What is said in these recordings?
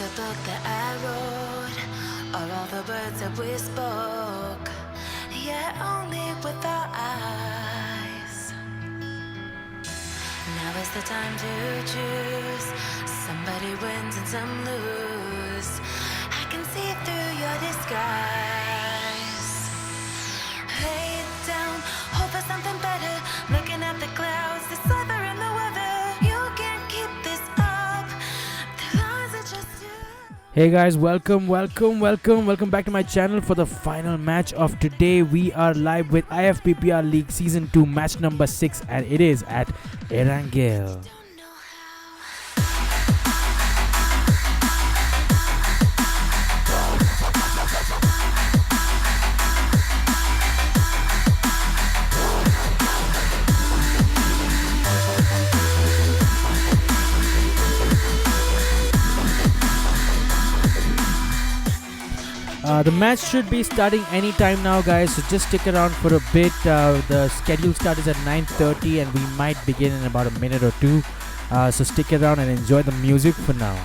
the book that I wrote, or all the words that we spoke, yet only with our eyes. Now is the time to choose. Somebody wins and some lose. I can see through your disguise. Lay down, hope for something better. Looking at the clouds, the sliver in the weather. You can't keep this up. The lies are just you. Hey guys, welcome back to my channel for the final match of today. We are live with Ifppr League Season 2 match number 6, and it is at Erangel. The match should be starting anytime now, guys, so just stick around for a bit. The schedule start is at 9:30 and we might begin in about a minute or two, so stick around and enjoy the music for now.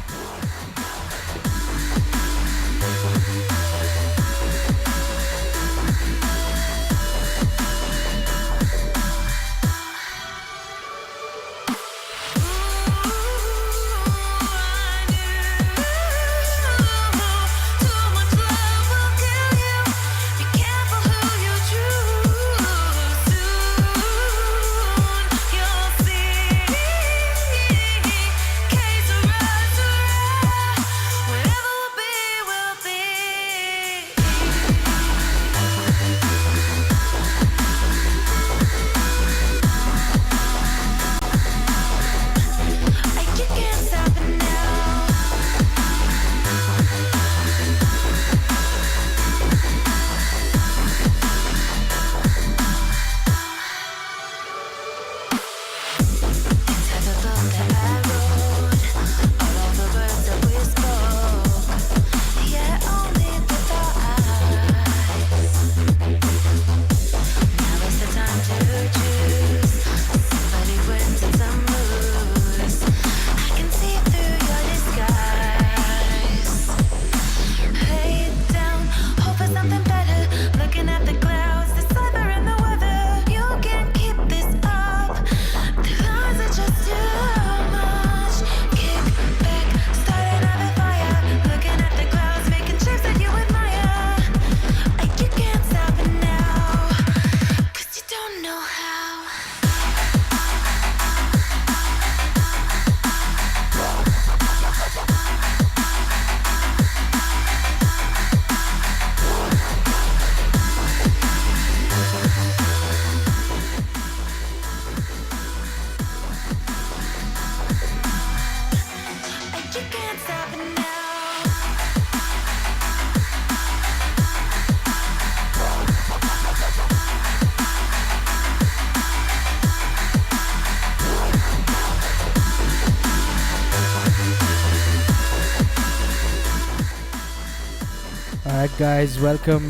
Alright guys, welcome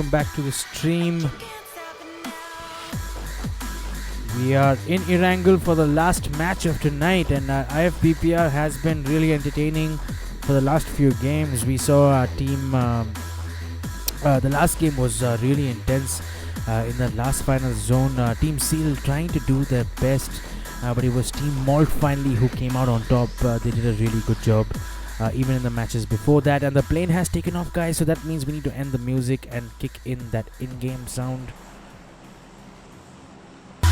back to the stream. We are in Erangel for the last match of tonight, and Ifppr has been really entertaining for the last few games. We saw our team, the last game was really intense in the last final zone. Team Seal trying to do their best, but it was Team Malt finally who came out on top. They did a really good job. Even in the matches before that, and the plane has taken off, guys, so that means we need to end the music and kick in that in-game sound. Now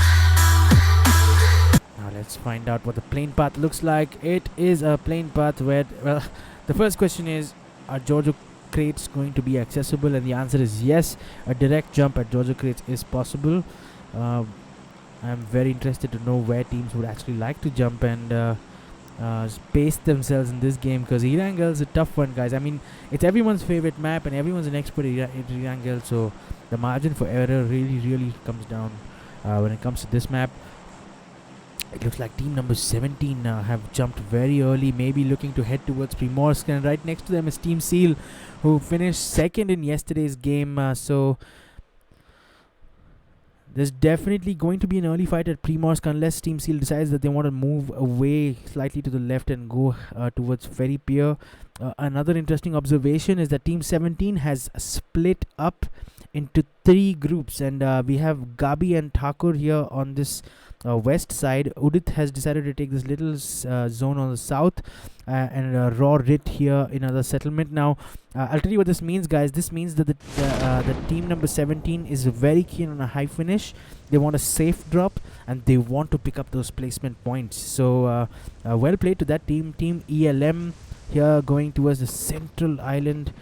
let's find out what the plane path looks like. It is a plane path where, well, the first question is, are Georgia crates going to be accessible? And the answer is yes. A direct jump at Georgia crates is possible. I'm very interested to know where teams would actually like to jump and space themselves in this game, because Erangel is a tough one, guys. I mean, it's everyone's favorite map and everyone's an expert at Erangel, so the margin for error really comes down when it comes to this map. It looks like team number 17 have jumped very early, maybe looking to head towards Primorsk, and right next to them is Team Seal, who finished second in yesterday's game. So There's definitely going to be an early fight at Primorsk unless Team Seal decides that they want to move away slightly to the left and go towards Ferry Pier. Another interesting observation is that Team 17 has split up into 3 groups, and we have Gabi and Thakur here on this west side. Udit has decided to take this little zone on the south, and Raw Rit here in another settlement. Now, I'll tell you what this means, guys. This means that the team number 17 is very keen on a high finish. They want a safe drop, and they want to pick up those placement points. So, well played to that team. Team ELM here going towards the central island.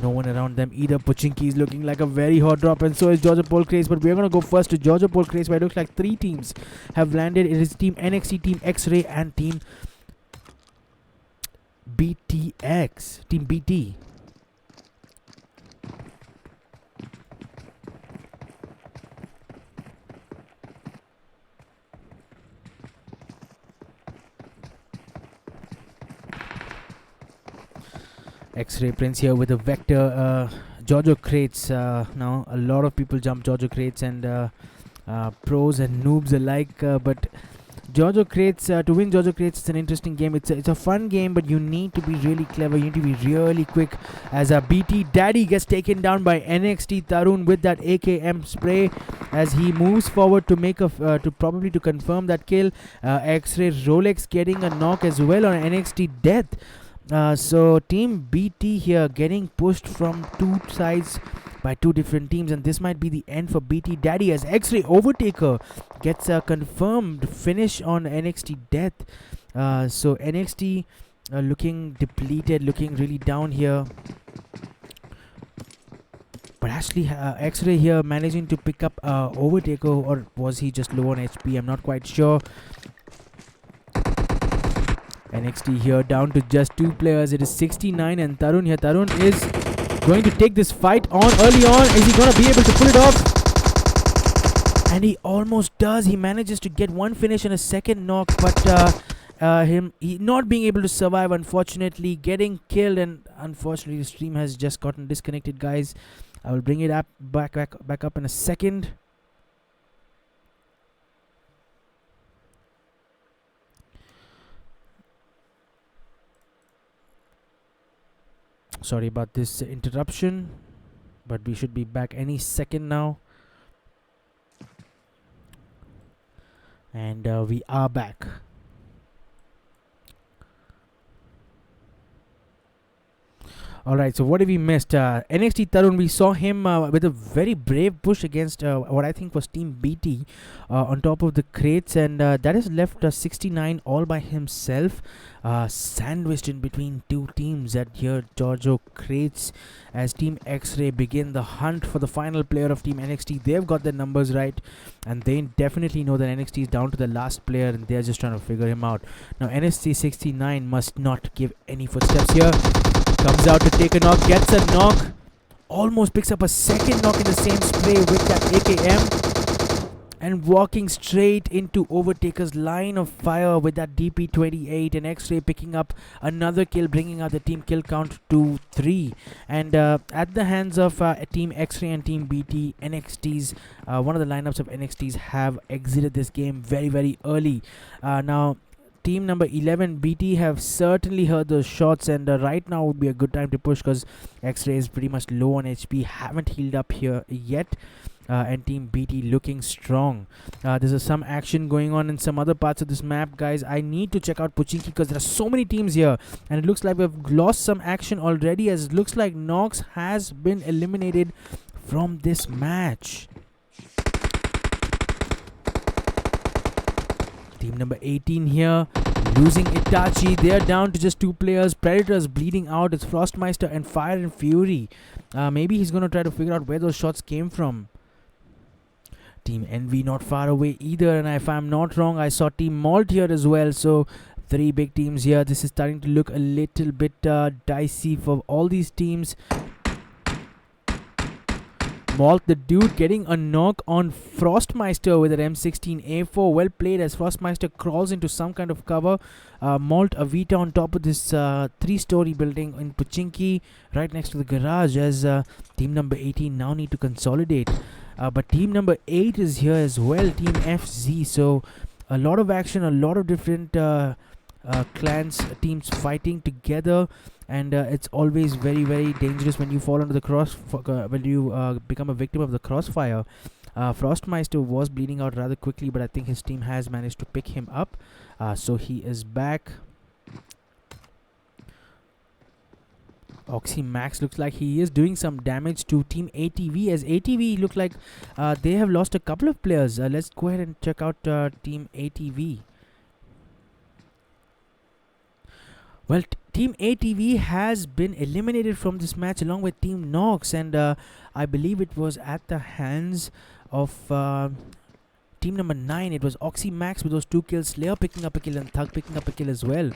No one around them either. Pochinki is looking like a very hot drop, and so is Georgia Pole Craze. But we're going to go first to Georgia Pole Craze, where it looks like 3 teams have landed. It is Team NXT, Team X-Ray, and Team BTX. Team BT. X-Ray Prince here with a vector. Giorgio crates. Now a lot of people jump Giorgio crates, and pros and noobs alike. But Giorgio crates, to win Giorgio crates, it's an interesting game. It's a fun game, but you need to be really clever. You need to be really quick. As a BT Daddy gets taken down by NXT Tarun with that AKM spray, as he moves forward to make to confirm that kill. X-Ray Rolex getting a knock as well on NXT Death. So Team BT here getting pushed from 2 sides by 2 different teams, and this might be the end for BT Daddy as X-Ray Overtaker gets a confirmed finish on NXT Death. So NXT looking depleted, looking really down here. But actually X-Ray here managing to pick up Overtaker, or was he just low on HP? I'm not quite sure. NXT here down to just 2 players. It is 69 and Tarun here. Tarun is going to take this fight on early on. Is he going to be able to pull it off? And he almost does. He manages to get 1 finish and a 2nd knock, but he not being able to survive, unfortunately, getting killed. And unfortunately the stream has just gotten disconnected, guys. I will bring it up back up in a second. Sorry about this interruption, but we should be back any second now. And we are back. Alright, so what have we missed? NXT Tarun, we saw him with a very brave push against what I think was Team BT on top of the crates, and that has left 69 all by himself, sandwiched in between 2 teams at here Giorgio crates, as Team X-Ray begin the hunt for the final player of Team NXT. They've got their numbers right, and they definitely know that NXT is down to the last player, and they're just trying to figure him out. Now NXT 69 must not give any footsteps here. Comes out to take a knock, gets a knock, almost picks up a 2nd knock in the same spray with that AKM, and walking straight into Overtaker's line of fire with that DP28, and X-Ray picking up another kill, bringing out the team kill count to 3. And at the hands of Team X-Ray and Team BT, NXT's one of the lineups of NXT's have exited this game very, very early. Now team number 11 BT have certainly heard those shots, and right now would be a good time to push, because X-Ray is pretty much low on HP, haven't healed up here yet, and Team BT looking strong. There's some action going on in some other parts of this map, guys. I need to check out Pochinki because there are so many teams here, and it looks like we've lost some action already, as it looks like Nox has been eliminated from this match. Team number 18 here losing Itachi. They are down to just 2 players. Predators bleeding out. It's Frostmeister and Fire and Fury. Maybe he's going to try to figure out where those shots came from. Team Envy not far away either, and if I'm not wrong, I saw Team Malt here as well. So 3 big teams here. This is starting to look a little bit dicey for all these teams. Malt the dude getting a knock on Frostmeister with an M16A4. Well played, as Frostmeister crawls into some kind of cover. Malt Avita on top of this 3-story building in Pochinki, right next to the garage, as team number 18 now need to consolidate. But team number 8 is here as well, Team FZ. So a lot of action, a lot of different clans, teams fighting together, and it's always very, very dangerous when you fall under the when you become a victim of the crossfire. Frostmeister was bleeding out rather quickly, but I think his team has managed to pick him up. So he is back. Oxymax looks like he is doing some damage to Team ATV, as ATV look like they have lost a couple of players. Let's go ahead and check out Team ATV. Well, Team ATV has been eliminated from this match along with Team Nox, and I believe it was at the hands of team number 9. It was Oxymax with those 2 kills, Slayer picking up a kill and Thug picking up a kill as well.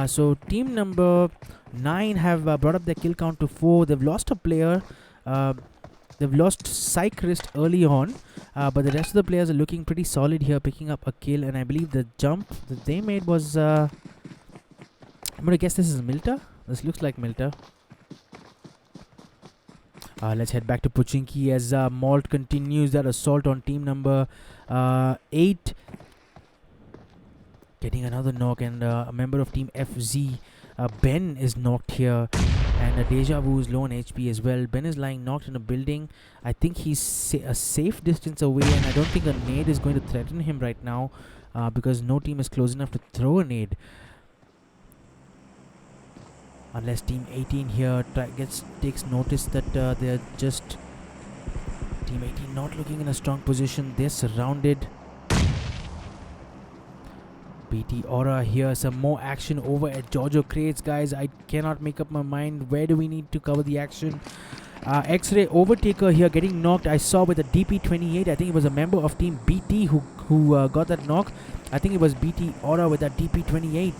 So team number 9 have brought up their kill count to 4. They've lost a player. They've lost Cyclist early on, but the rest of the players are looking pretty solid here, picking up a kill. And I believe the jump that they made was I'm gonna guess this is Milta. This looks like Milta. Let's head back to Pochinki as Malt continues that assault on team number 8. Getting another knock, and a member of Team FZ, Ben, is knocked here. And Deja Vu is low on HP as well. Ben is lying knocked in a building. I think he's a safe distance away, and I don't think a nade is going to threaten him right now because no team is close enough to throw a nade. Unless Team 18 here takes notice that they're just Team 18 not looking in a strong position. They're surrounded. BT Aura here. Some more action over at Giorgio Crates, guys. I cannot make up my mind. Where do we need to cover the action? X-Ray Overtaker here getting knocked. I saw with a DP28. I think it was a member of Team BT who got that knock. I think it was BT Aura with that DP28.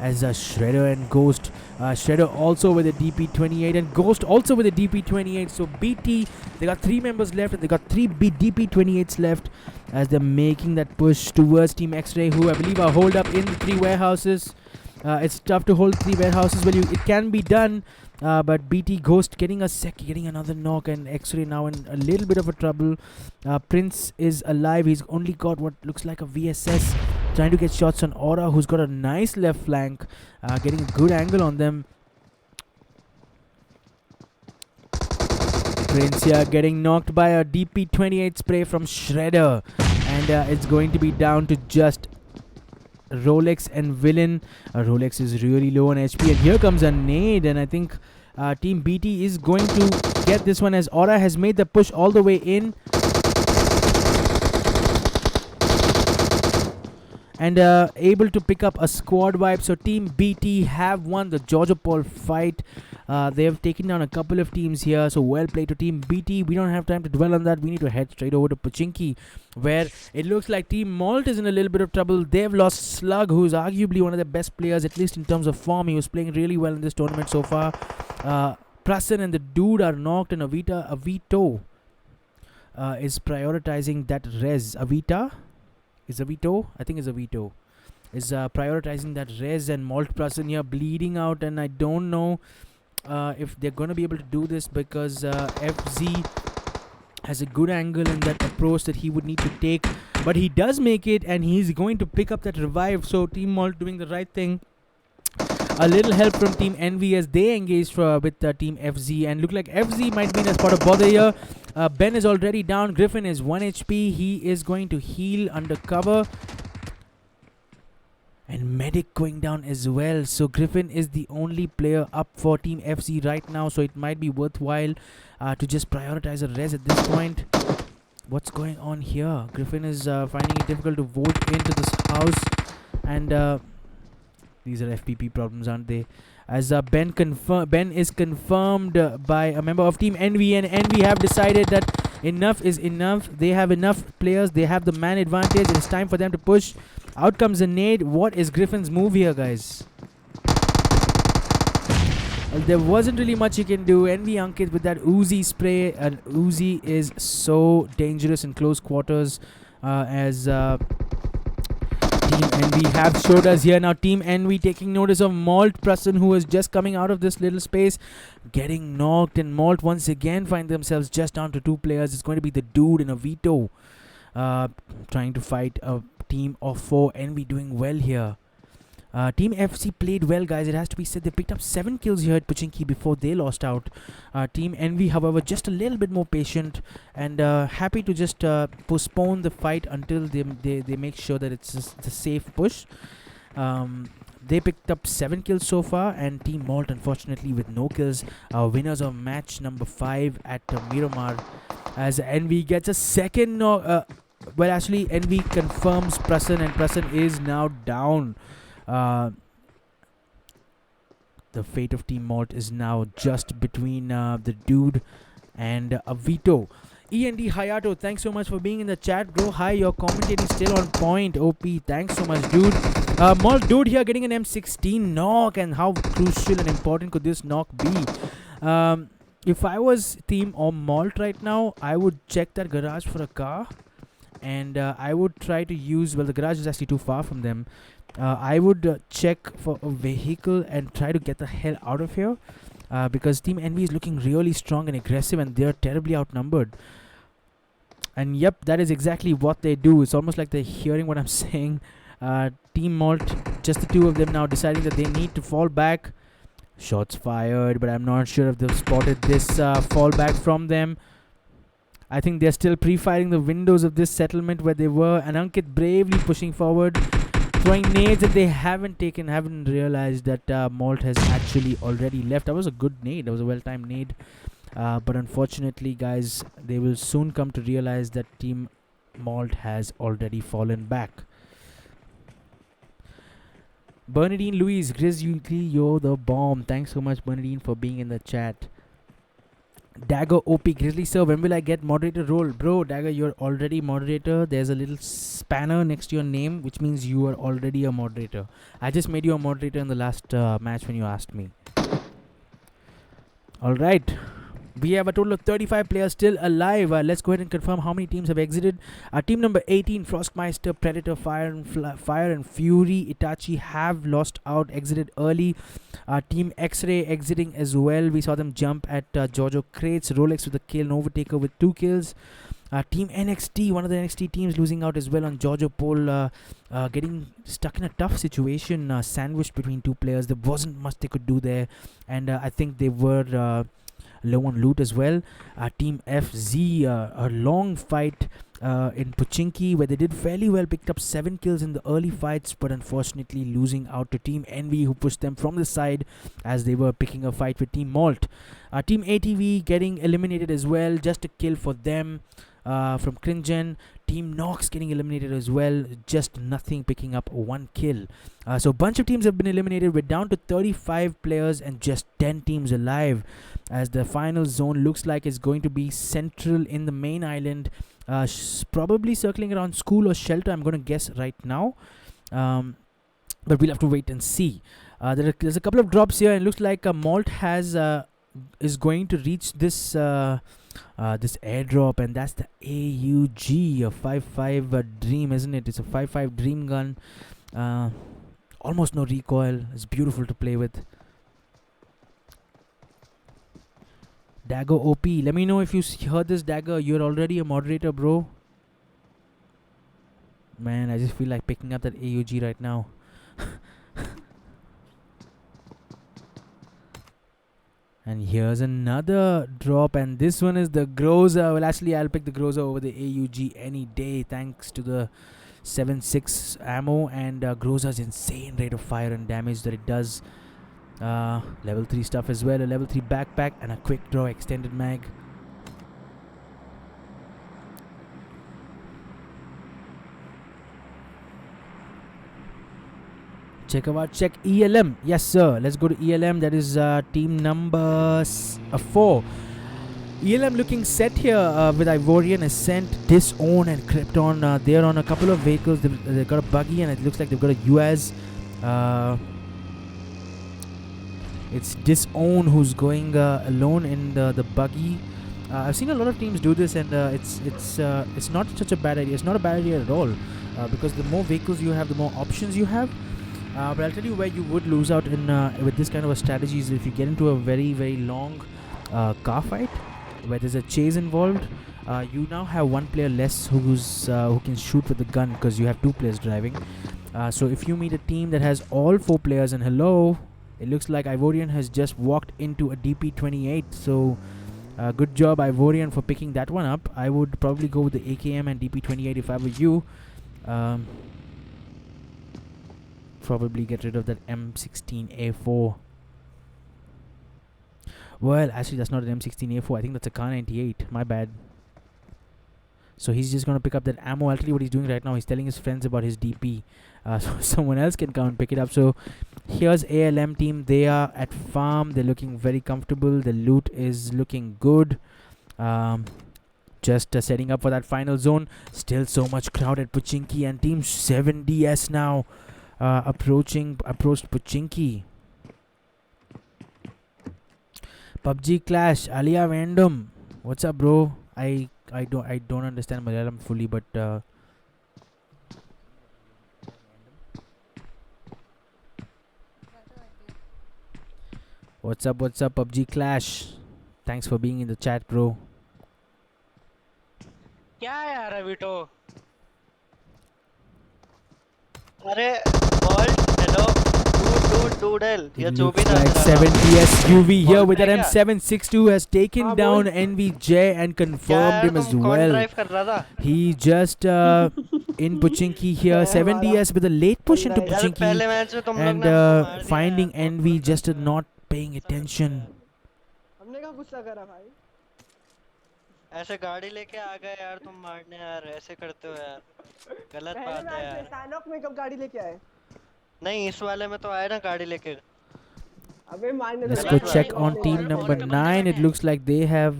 As Shredder and Ghost. Shredder also with a DP28 and Ghost also with a DP28. So BT, they got 3 members left and they got 3 DP28s left as they're making that push towards Team X-Ray, who I believe are holed up in the 3 warehouses. It's tough to hold 3 warehouses. Well, it can be done, but BT Ghost getting another knock, and X-Ray now in a little bit of a trouble. Prince is alive. He's only got what looks like a VSS. Trying to get shots on Aura, who's got a nice left flank, getting a good angle on them. Prince here getting knocked by a DP28 spray from Shredder, and it's going to be down to just Rolex and Villain. Rolex is really low on HP, and here comes a nade, and I think Team BT is going to get this one as Aura has made the push all the way in. And able to pick up a squad wipe. So Team BT have won the Giorgio Paul fight. They have taken down a couple of teams here. So well played to Team BT. We don't have time to dwell on that. We need to head straight over to Pochinki, where it looks like Team Malt is in a little bit of trouble. They've lost Slug, who is arguably one of the best players, at least in terms of form. He was playing really well in this tournament so far. Prasan and the Dude are knocked, and Avito is prioritizing that res. Is Avito? I think it's Avito. Is prioritizing that res, and Malt Prasan here bleeding out, and I don't know if they're going to be able to do this because FZ has a good angle in that approach that he would need to take. But he does make it, and he's going to pick up that revive. So Team Malt doing the right thing. A little help from Team Envy as they engaged with Team FZ, and look like FZ might be in a spot of bother here. Ben is already down. Griffin is 1 HP. He is going to heal under cover. And Medic going down as well. So Griffin is the only player up for Team FZ right now. So it might be worthwhile to just prioritize a res at this point. What's going on here? Griffin is finding it difficult to vote into this house. And these are FPP problems, aren't they? As Ben is confirmed by a member of Team Envy, and Envy have decided that enough is enough. They have enough players. They have the man advantage. And it's time for them to push. Out comes a nade. What is Griffin's move here, guys? Well, there wasn't really much you can do. Envy Ankit with that Uzi spray. And Uzi is so dangerous in close quarters as Team Team Envy have showed us here. Now Team Envy taking notice of Malt Prasan, who is just coming out of this little space, getting knocked, and Malt once again find themselves just down to 2 players. It's going to be the dude and a Vito trying to fight a team of 4. Envy doing well here. Team FC played well, guys. It has to be said. They picked up 7 kills here at Pochinki before they lost out. Team Envy, however, just a little bit more patient and happy to just postpone the fight until they make sure that it's a safe push. They picked up 7 kills so far, and Team Malt, unfortunately, with no kills, winners of match number 5 at Miramar, as Envy gets a second knock. Well, actually, Envy confirms Prasan, and Prasan is now down. The fate of Team Malt is now just between the dude and Vito. END Hayato, thanks so much for being in the chat, bro. Hi, your commentating still on point. OP, thanks so much, dude. Malt dude here getting an M16 knock, and how crucial and important could this knock be? If I was Team or Malt right now, I would check that garage for a car, and I would try to use, well, the garage is actually too far from them. I would check for a vehicle and try to get the hell out of here, because Team Envy is looking really strong and aggressive, and they're terribly outnumbered. And yep, that is exactly what they do. It's almost like they're hearing what I'm saying. Team Malt, just the 2 of them now, deciding that they need to fall back. Shots fired, but I'm not sure if they've spotted this fall back from them. I think they're still pre-firing the windows of this settlement where they were, and Ankit bravely pushing forward, throwing nades that they haven't realized that Malt has actually already left. That was a good nade. That was a well-timed nade. But unfortunately, guys, they will soon come to realize that Team Malt has already fallen back. Bernadine Louise, Grizzly, you're the bomb. Thanks so much, Bernadine, for being in the chat. Dagger OP, Grizzly sir, when will I get moderator role? Bro, Dagger, you're already moderator. There's a little spanner next to your name, which means you are already a moderator. I just made you a moderator in the last match when you asked me. Alright, we have a total of 35 players still alive. Let's go ahead and confirm how many teams have exited. Team number 18, Frostmeister, Predator, Fire and Fury, Itachi have lost out, exited early. Team X-Ray exiting as well. We saw them jump at Giorgio Crates, Rolex with a kill, and Overtaker with 2 kills. Team NXT, one of the NXT teams, losing out as well on Giorgio Pole, getting stuck in a tough situation, sandwiched between 2 players. There wasn't much they could do there, and I think they were low on loot as well. Team FZ, a long fight in Pochinki where they did fairly well, picked up 7 kills in the early fights, but unfortunately losing out to Team Envy, who pushed them from the side as they were picking a fight with Team Malt. Team ATV getting eliminated as well, just a kill for them from Cringen. Team Nox getting eliminated as well, just nothing, picking up 1 kill. So a bunch of teams have been eliminated. We're down to 35 players and just 10 teams alive, as the final zone looks like it's going to be central in the main island, probably circling around school or shelter, I'm going to guess right now, but we'll have to wait and see. There's a couple of drops here, and it looks like Malt is going to reach this this airdrop, and that's the AUG, a 5.5 Dream, isn't it? It's a 5.5 Dream gun, almost no recoil. It's beautiful to play with. Dagger OP, let me know if you heard this. Dagger, you're already a moderator, bro. Man, I just feel like picking up that AUG right now. And here's another drop, and this one is the Groza. Well, actually, I'll pick the Groza over the AUG any day, thanks to the 7.6 ammo and Groza's insane rate of fire and damage that it does. Level 3 stuff as well, a level 3 backpack and a quick draw extended mag. Check ELM. Yes sir, let's go to ELM. That is team number 4. ELM looking set here with Ivorian Ascent, Disown and Krypton. They're on a couple of vehicles. They've got a buggy, and it looks like they've got a UAZ. It's Disown who's going alone in the buggy. I've seen a lot of teams do this, and it's not such a bad idea. It's not a bad idea at all. because the more vehicles you have, the more options you have. But I'll tell you where you would lose out in with this kind of a strategy is if you get into a very very long car fight where there's a chase involved. You now have one player less who can shoot with the gun because you have two players driving. So if you meet a team that has all four players, and hello, it looks like Ivorian has just walked into a DP28. So good job Ivorian for picking that one up. I would probably go with the AKM and DP28 if I were you. Probably get rid of that M16A4. Well, actually that's not an M16A4. I think that's a Kar 98. My bad. So he's just gonna pick up that ammo. I'll tell you what he's doing right now. He's telling his friends about his DP, so someone else can come and pick it up. So here's ALM team. They are at farm. They're looking very comfortable. The loot is looking good. Just setting up for that final zone. Still so much crowd at Pochinki, and team 7DS now approached Pochinki. PUBG Clash, Alia Vandam. What's up, bro? I don't understand Malayalam fully, but what's up PUBG Clash? Thanks for being in the chat, bro. क्या यार अभी तो अरे Bolt hello doodle It looks like 7DS UV here with that M762 has taken down NVJ and confirmed him as well. He just in Pochinki here. 7DS with a late push into Pochinki and finding NV just not paying attention. ऐसे गाड़ी लेके आ गए यार तुम मारने यार ऐसे करते हो यार गलत बात है यार सानोक में कब गाड़ी लेके आए नहीं इस वाले में तो आए ना गाड़ी लेके अबे मारने Let's go check on team number 9. It looks like they have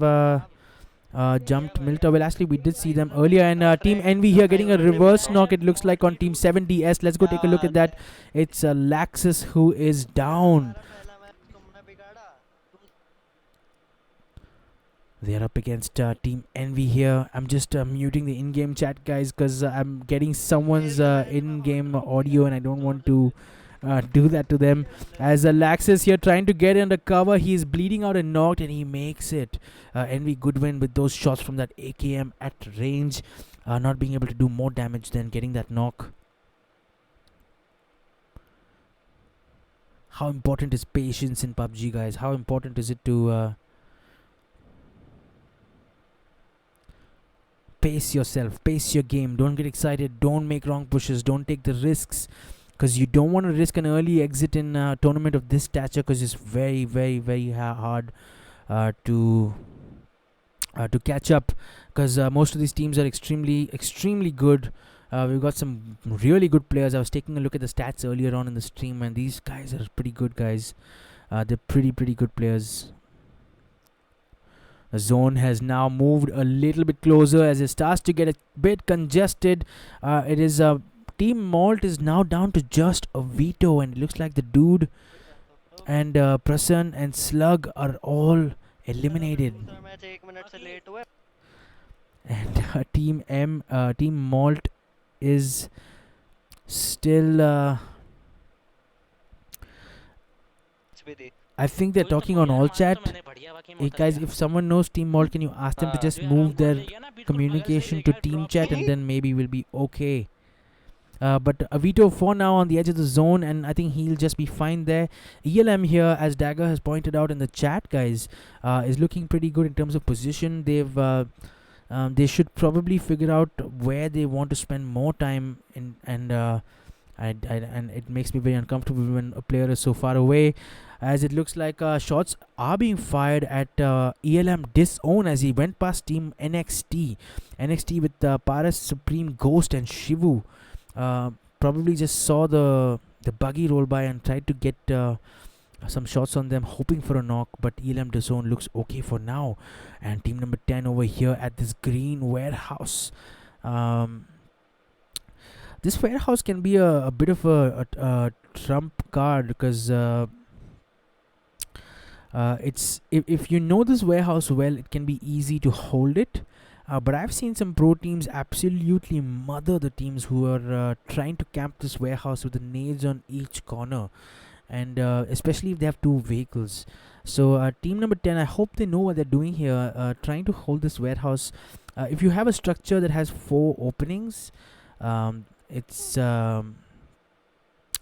jumped Milta. Well, actually, we did see them earlier. And Team Envy here getting a reverse knock, it looks like, on Team 7DS. Let's go take a look at that. It's Laxus who is down. They are up against Team Envy here. I'm just muting the in-game chat, guys, because I'm getting someone's in-game audio and I don't want to do that to them. As Laxus here trying to get under cover, he is bleeding out and knocked, and he makes it. Envy good win with those shots from that AKM at range, not being able to do more damage than getting that knock. How important is patience in PUBG, guys? How important is it to pace yourself, pace your game, don't get excited, don't make wrong pushes, don't take the risks, because you don't want to risk an early exit in a tournament of this stature, because it's very very hard to catch up, because most of these teams are extremely good. We've got some really good players. I was taking a look at the stats earlier on in the stream, and these guys are pretty good guys. They're pretty good players. The zone has now moved a little bit closer as it starts to get a bit congested. It is Team Malt is now down to just a veto, and it looks like the dude and Prasan and Slug are all eliminated. And Team Malt is still. I think they're talking on all chat. Hey guys, if someone knows Team Malt, can you ask them to just move their communication to team chat, and then maybe we'll be okay. But Avito for now on the edge of the zone, and I think he'll just be fine there. ELM here, as Dagger has pointed out in the chat, guys, is looking pretty good in terms of position. They should probably figure out where they want to spend more time in, and it makes me very uncomfortable when a player is so far away, as it looks like shots are being fired at ELM Disown as he went past Team NXT with Paras, Supreme, Ghost and Shivu. Probably just saw the buggy roll by and tried to get some shots on them, hoping for a knock, but ELM Disown looks okay for now. And team number 10 over here at this green warehouse. This warehouse can be a bit of a trump card, because it's if you know this warehouse well, it can be easy to hold it. But I've seen some pro teams absolutely mother the teams who are trying to camp this warehouse with the nades on each corner, and especially if they have two vehicles. So team number 10, I hope they know what they're doing here, trying to hold this warehouse. If you have a structure that has 4 openings, it's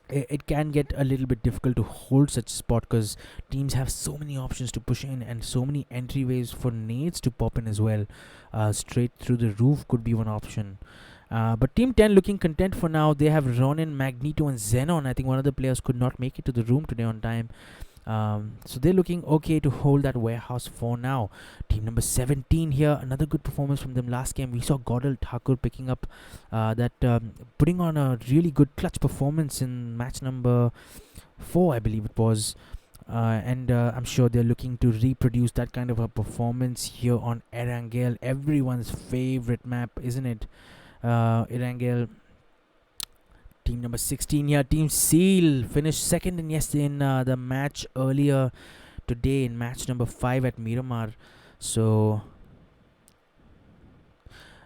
it can get a little bit difficult to hold such a spot, because teams have so many options to push in and so many entryways for nades to pop in as well. Straight through the roof could be one option. But Team 10 looking content for now. They have Ronin, Magneto and Xenon. I think one of the players could not make it to the room today on time. So they're looking okay to hold that warehouse for now. Team number 17 here, another good performance from them last game. We saw Godal Thakur picking up putting on a really good clutch performance in match number 4, I believe it was. And I'm sure they're looking to reproduce that kind of a performance here on Erangel, everyone's favorite map, isn't it? Erangel. Team number 16 here, Team Seal, finished second in the match earlier today in match number 5 at Miramar. So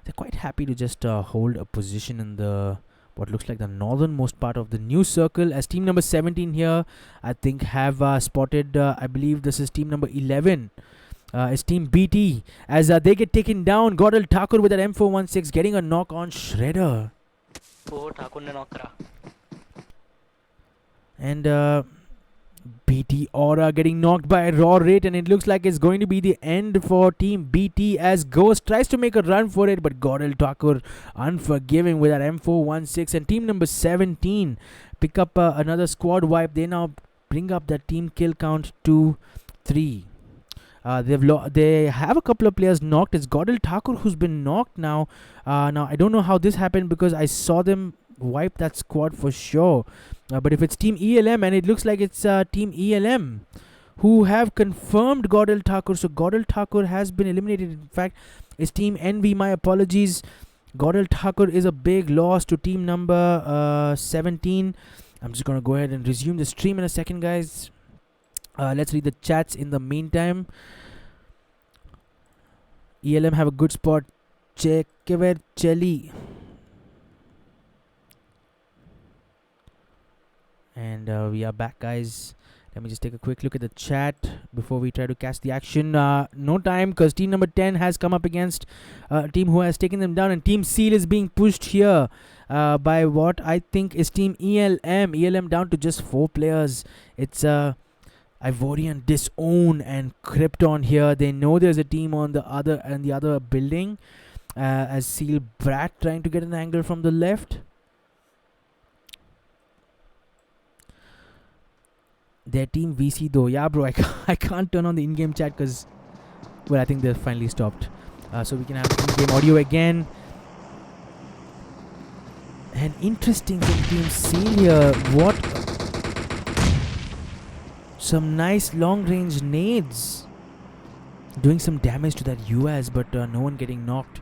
they're quite happy to just hold a position in the what looks like the northernmost part of the new circle, as team number 17 here, I think, have spotted, I believe this is team number 11. It's Team BT, as they get taken down. Godal Thakur with that M416 getting a knock on Shredder. And BT Aura getting knocked by Raw Rate, and it looks like it's going to be the end for Team BT, as Ghost tries to make a run for it, but Godal Thakur unforgiving with that M416. And team number 17 pick up another squad wipe. They now bring up that team kill count to 3. They have a couple of players knocked. It's Godal Thakur who's been knocked now. Now I don't know how this happened, because I saw them wipe that squad for sure. But if it's Team ELM, and it looks like it's Team ELM who have confirmed Godal Thakur, so Godal Thakur has been eliminated. In fact, it's Team NV. My apologies. Godal Thakur is a big loss to team number 17. I'm just gonna go ahead and resume the stream in a second, guys. Let's read the chats in the meantime. ELM have a good spot. Chekever Cheli. And we are back, guys. Let me just take a quick look at the chat before we try to catch the action. No time, because team number 10 has come up against a team who has taken them down, and Team Seal is being pushed here by what I think is Team ELM. ELM down to just 4 players. It's Ivorian, Disown and Krypton here. They know there's a team on the other building, as Seal Brat trying to get an angle from the left. Their team VC though. Yeah, bro, I can't turn on the in-game chat because, well, I think they've finally stopped. So we can have in-game audio again. And interesting from Team Seal here. What? Some nice long-range nades. Doing some damage to that US, but no one getting knocked.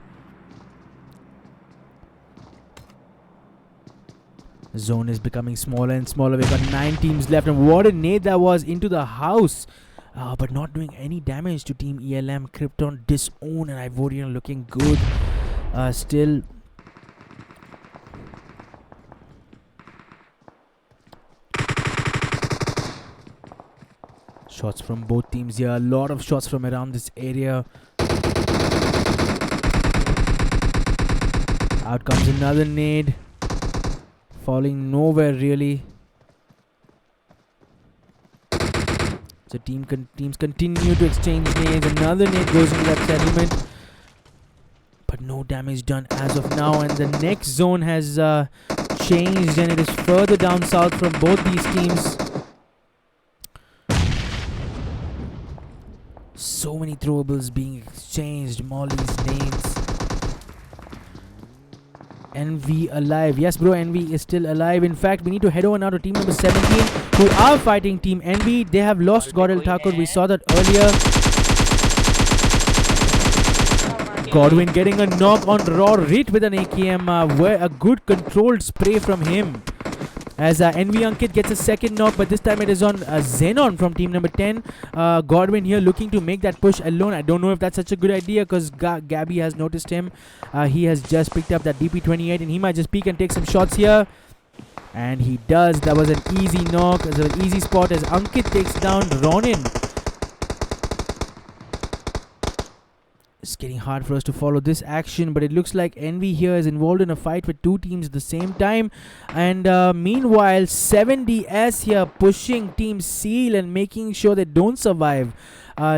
The zone is becoming smaller and smaller. We've got 9 teams left, and what a nade that was into the house. But not doing any damage to Team ELM. Krypton, Disown and Ivorian looking good. Still. Shots from both teams here. A lot of shots from around this area. Out comes another nade. Falling nowhere really. So teams continue to exchange nades. Another nade goes into that settlement, but no damage done as of now. And the next zone has changed, and it is further down south from both these teams. So many throwables being exchanged. Molly's nades. NV alive. Yes, bro, NV is still alive. In fact, we need to head over now to team number 17, who are fighting Team NV. They have lost Godal Thakur. We saw that earlier. Godwin getting a knock on Raw Rit with an AKM. Where a good controlled spray from him. as Envy Ankit gets a second knock, but this time it is on Xenon from team number 10. Godwin here looking to make that push alone. I don't know if that's such a good idea because Gabby has noticed him. He has just picked up that DP28 and he might just peek and take some shots here. And he does. That was an easy knock. It was an easy spot as Ankit takes down Ronin. It's getting hard for us to follow this action, but it looks like Envy here is involved in a fight with two teams at the same time. And meanwhile, 7DS here pushing Team Seal and making sure they don't survive.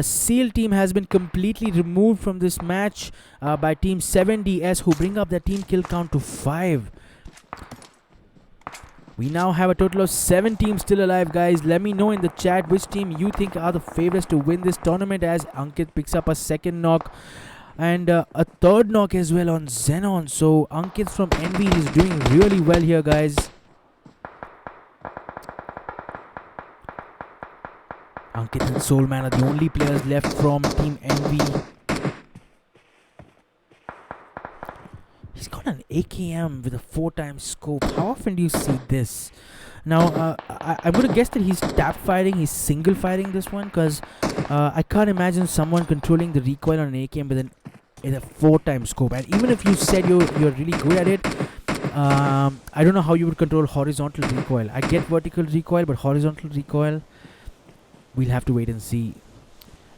Seal team has been completely removed from this match by Team 7DS, who bring up their team kill count to 5. We now have a total of 7 teams still alive, guys. Let me know in the chat which team you think are the favorites to win this tournament, as Ankit picks up a second knock and a third knock as well on Xenon. So Ankit from Envy is doing really well here, guys. Ankit and Soulman are the only players left from Team Envy. He's got an AKM with a 4x scope. How often do you see this? Now, I'm going to guess that he's tap firing, he's single firing this one, because I can't imagine someone controlling the recoil on an AKM with a 4x scope. And even if you said you're really good at it, I don't know how you would control horizontal recoil. I get vertical recoil, but horizontal recoil, we'll have to wait and see.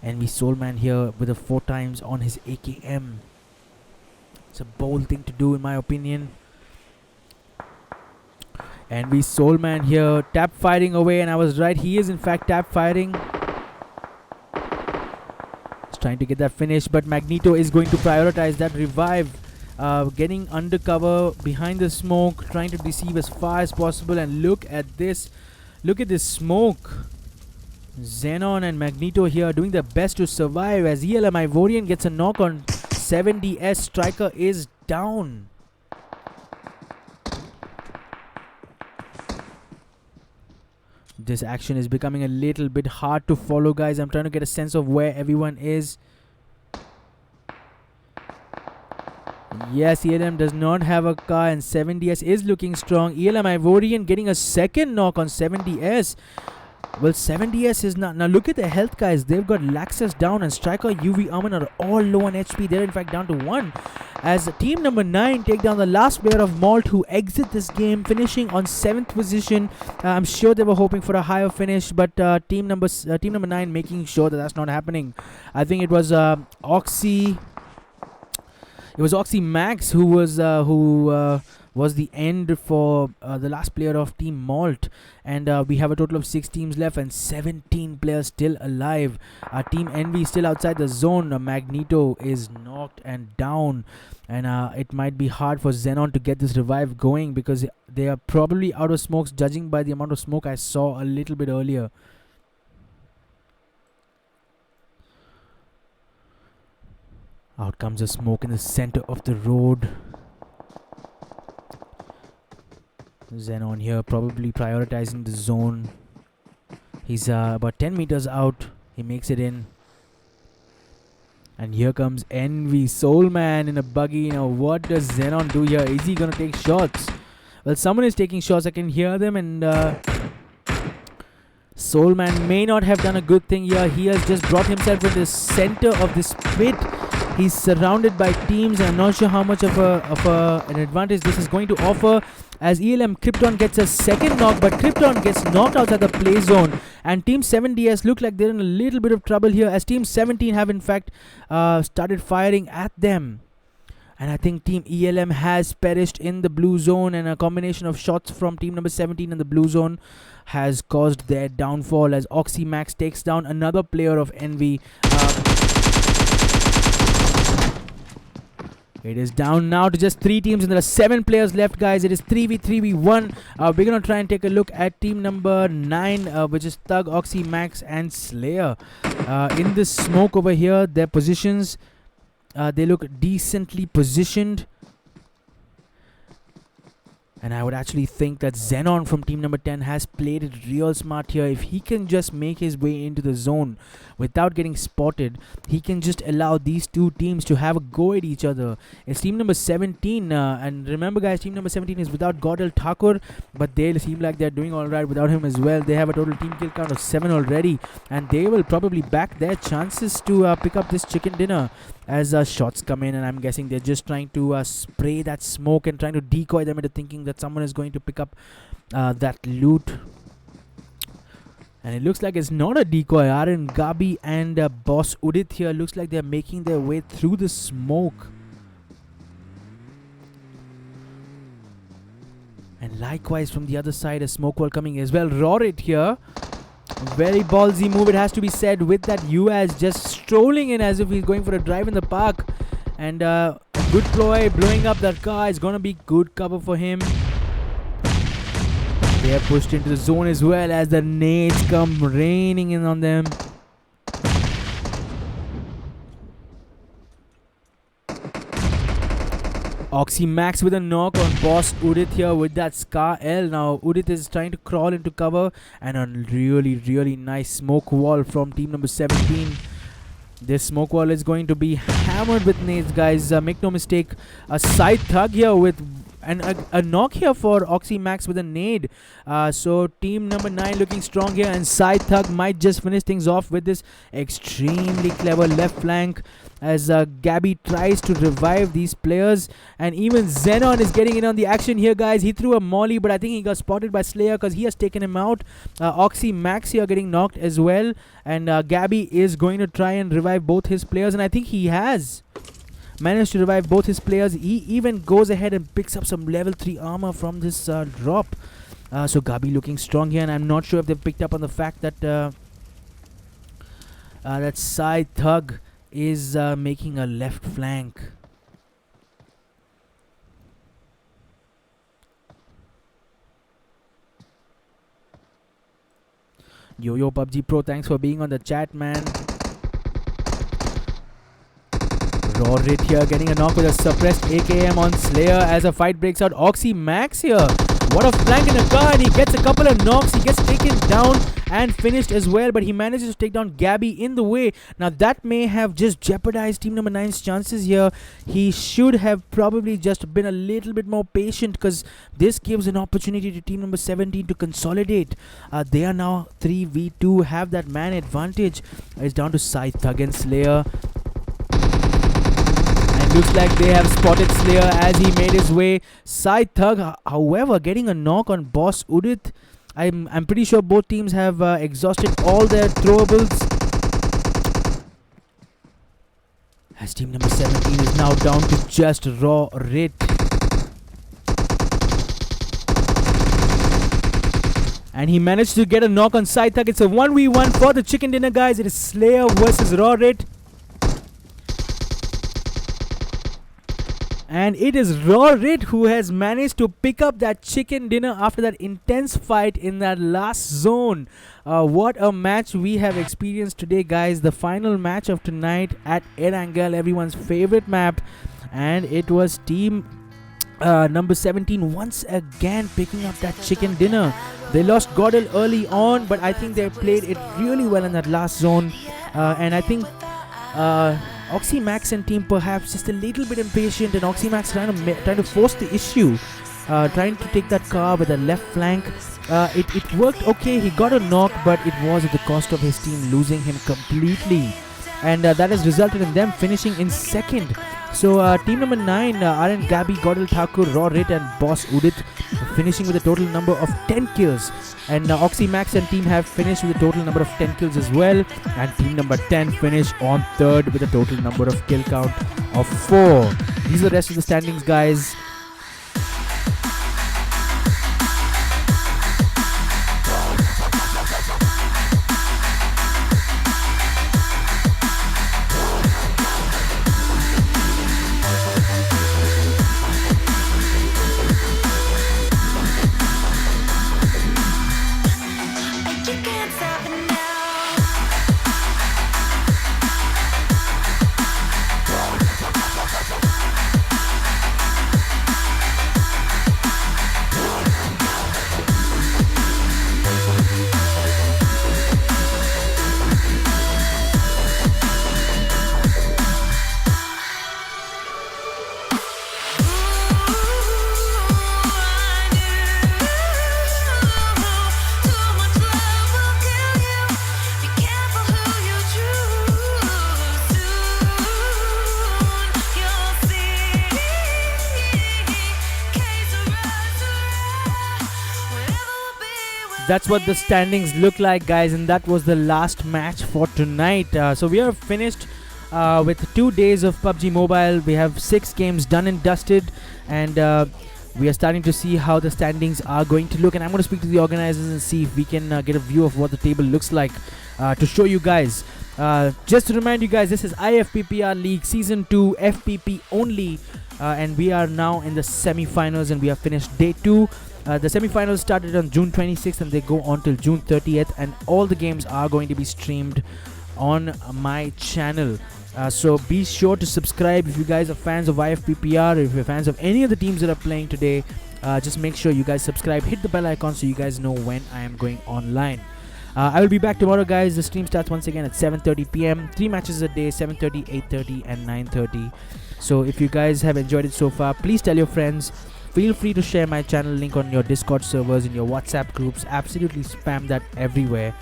And we Soulman here with a 4x on his AKM. It's a bold thing to do, in my opinion. And we Soulman here tap firing away, and I was right. He is in fact tap firing. He's trying to get that finish, but Magneto is going to prioritize that revive. Getting undercover behind the smoke, trying to deceive as far as possible. And look at this. Look at this smoke. Xenon and Magneto here doing their best to survive as ELM Ivorian gets a knock on 7DS. Striker is down. This action is becoming a little bit hard to follow, guys. I'm trying to get a sense of where everyone is. Yes, ELM does not have a car and 7DS is looking strong. ELM Ivorian getting a second knock on 7DS. Well, 7DS is not. Now look at the health, guys. They've got Laxus down and Striker, UV Aman are all low on HP. They're in fact down to 1. As team number 9 take down the last player of Malt, who exit this game, finishing on 7th position. I'm sure they were hoping for a higher finish, but team number 9 making sure that that's not happening. I think it was Oxy. It was Oxy Max who was the end for the last player of Team Malt. And we have a total of 6 teams left and 17 players still alive. Team Envy still outside the zone. Magneto is knocked and down. And it might be hard for Xenon to get this revive going, because they are probably out of smokes, judging by the amount of smoke I saw a little bit earlier. Out comes a smoke in the center of the road. Xenon here probably prioritizing the zone. He's about 10 meters out. He makes it in. And here comes Envy Soulman in a buggy. Now what does Xenon do here? Is he gonna take shots? Well, someone is taking shots. I can hear them, and Soulman may not have done a good thing here. He has just brought himself in the center of this pit. He's surrounded by teams, and I'm not sure how much of an advantage this is going to offer, as ELM Krypton gets a second knock, but Krypton gets knocked outside the play zone. And Team 7DS look like they're in a little bit of trouble here, as Team 17 have in fact started firing at them. And I think Team ELM has perished in the blue zone, and a combination of shots from Team number 17 in the blue zone has caused their downfall, as Oxymax takes down another player of Envy. It is down now to just 3 teams, and there are 7 players left, guys. It is 3v3v1. We're going to try and take a look at team number 9, which is Thug, Oxy, Max, and Slayer. In this smoke over here, their positions, they look decently positioned. And I would actually think that Xenon from team number 10 has played it real smart here. If he can just make his way into the zone without getting spotted, he can just allow these two teams to have a go at each other. It's team number 17, and remember guys, team number 17 is without Godel Thakur, but they seem like they're doing alright without him as well. They have a total team kill count of 7 already, and they will probably back their chances to pick up this chicken dinner as shots come in, and I'm guessing they're just trying to spray that smoke and trying to decoy them into thinking that someone is going to pick up that loot. And it looks like it's not a decoy. Aaron, Gabi and Boss Udit here looks like they're making their way through the smoke. And likewise from the other side, a smoke wall coming as well. Rorit here. Very ballsy move, it has to be said, with that UAS just strolling in as if he's going for a drive in the park. And good ploy, blowing up that car is gonna be good cover for him. They are pushed into the zone as well as the nades come raining in on them. Oxy Max with a knock on Boss Udit here with that Scar L. Now Udit is trying to crawl into cover, and a really nice smoke wall from team number 17. This smoke wall is going to be hammered with nades, guys. Make no mistake, a side thug here with a knock here for Oxy Max with a nade. So team number 9 looking strong here, and side thug might just finish things off with this extremely clever left flank as Gabi tries to revive these players. And even Xenon is getting in on the action here, guys. He threw a molly, but I think he got spotted by Slayer because he has taken him out. Oxy Max here getting knocked as well, and Gabi is going to try and revive both his players, and I think he has managed to revive both his players. He even goes ahead and picks up some level 3 armor from this drop. So Gabi looking strong here, and I'm not sure if they've picked up on the fact that that side thug is making a left flank. Yo PUBG Pro, thanks for being on the chat, man. Rorit here getting a knock with a suppressed AKM on Slayer as a fight breaks out. Oxy Max here, what a flank in the car, and he gets a couple of knocks. He gets taken down and finished as well, but he manages to take down Gabi in the way. Now that may have just jeopardized team number 9's chances here. He should have probably just been a little bit more patient, because this gives an opportunity to team number 17 to consolidate. They are now 3v2, have that man advantage. It's down to Scythe Thug and Slayer. Looks like they have spotted Slayer as he made his way. Side Thug, however, getting a knock on Boss Udit. I'm pretty sure both teams have exhausted all their throwables. As team number 17 is now down to just raw Rit. And he managed to get a knock on Side Thug. It's a 1v1 for the chicken dinner, guys. It is Slayer versus Raw Rit. And it is Raw Rit who has managed to pick up that chicken dinner after that intense fight in that last zone. What a match we have experienced today, guys. The final match of tonight at Erangel, everyone's favorite map. And it was team number 17 once again picking up that chicken dinner. They lost Godel early on, but I think they played it really well in that last zone. And I think Oxy Max and team perhaps just a little bit impatient, and Oxy Max trying to force the issue, trying to take that car with a left flank. It worked okay. He got a knock, but it was at the cost of his team losing him completely, and that has resulted in them finishing in second. So team number 9, Aaron, Gabi, Godel Thakur, Raw Rit and Boss Udit finishing with a total number of 10 kills. And Oxy Max and team have finished with a total number of 10 kills as well. And team number 10 finished on third with a total number of kill count of 4. These are the rest of the standings, guys. that's what the standings look like, guys, and that was the last match for tonight. So we are finished with 2 days of PUBG Mobile. We have 6 games done and dusted, and we are starting to see how the standings are going to look. And I'm going to speak to the organizers and see if we can get a view of what the table looks like to show you guys. Just to remind you guys, this is IFPPR League Season 2 FPP only, and we are now in the semi-finals, and we have finished day 2. The semi-finals started on June 26th and they go on till June 30th, and all the games are going to be streamed on my channel. So be sure to subscribe if you guys are fans of IFPPR, if you're fans of any of the teams that are playing today. Just make sure you guys subscribe, hit the bell icon so you guys know when I am going online. I will be back tomorrow, guys. The stream starts once again at 7:30 p.m. 3 matches a day, 7:30, 8:30 and 9:30. So if you guys have enjoyed it so far, please tell your friends. Feel free to share my channel link on your Discord servers, in your WhatsApp groups. Absolutely spam that everywhere.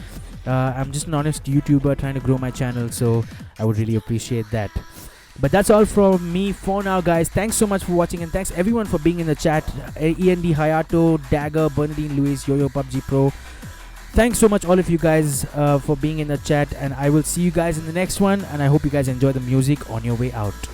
I'm just an honest YouTuber trying to grow my channel, so I would really appreciate that. But that's all from me for now, guys. Thanks so much for watching, and thanks everyone for being in the chat. END, Hayato, Dagger, Bernadine, Luis, Yo-Yo, PUBG Pro. Thanks so much all of you guys for being in the chat, and I will see you guys in the next one, and I hope you guys enjoy the music on your way out.